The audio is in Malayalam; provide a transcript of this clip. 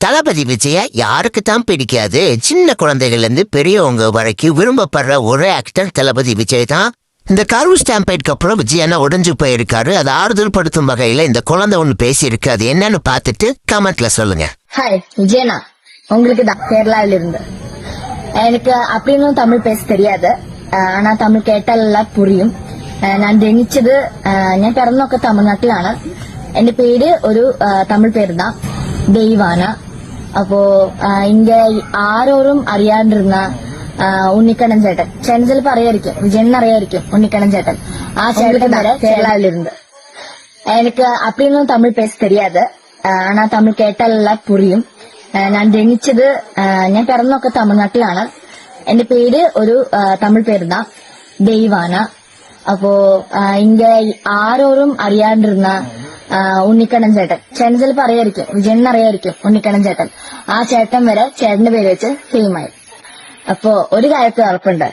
தளபதி விஜய யாருக்கு தான் பிடிக்காது? சின்ன குழந்தைகள் இருந்து பெரியவங்க வரைக்கும் விரும்பப்படுற ஒரே ஆக்டர் தளபதி விஜய் தான். இந்த கரூர் ஸ்டாம்பேட்க்கு அப்புறம் விஜய் அண்ணா உடைஞ்சு போயிருக்காரு. அதை ஆறுதல் படுத்தும் வகையில இந்த குழந்தை ஒண்ணு பேசியிருக்கு. அது என்னன்னு பார்த்துட்டு கமெண்ட்ல சொல்லுங்க. ஹாய் விஜயண்ணா, உங்களுக்கு தான் கேரளாவில இருந்து. எனக்கு அப்படின்னு தமிழ் பேச தெரியாது. ஆனா தமிழ் കേട്ടാലെല്ലാം പുരിയും. ഞാൻ ജനിച്ചത് ഞാൻ പിറന്നൊക്കെ തമിഴ്നാട്ടിലാണ്. എന്റെ പേര് ഒരു തമിഴ് പേര് தான் ദൈവാന. അപ്പോ ഇങ്ങ ആരോരും അറിയാണ്ടിരുന്ന ഉണ്ണിക്കണ്ണൻ ചേട്ടൻ, ചേട്ടൻ ചിലപ്പോ അറിയായിരിക്കും, വിജയൻ അറിയായിരിക്കും ഉണ്ണിക്കണ്ണൻ ചേട്ടൻ. ആ ചേട്ടൻ വരെ കേരളാവിലിരുന്ന്. എനിക്ക് அப்படின்னு தமிழ் பேச தெரியாது. ஆனா தமிழ் കേട്ടാലെല്ലാം പുരിയും. ഞാൻ ജനിച്ചത് ഞാൻ പിറന്നൊക്കെ തമിഴ്നാട്ടിലാണ്. എന്റെ പേര് ഒരു തമിഴ് പേര് தான் ദൈവാന. അപ്പോ ഇങ്ങ ആരോരും അറിയാണ്ടിരുന്ന ഉണ്ണിക്കണ്ണൻ ചേട്ടൻ, ചേട്ടൻ ചിലപ്പോ അറിയായിരിക്കും, വിജയൻ അറിയായിരിക്കും ഉണ്ണിക്കണ്ണൻ ചേട്ടൻ. ആ ചേട്ടൻ വരെ ചേട്ടന്റെ പേര് വെച്ച് ഫെയിമായി. അപ്പോ ഒരു കാര്യത്തിൽ ഉറപ്പുണ്ട്,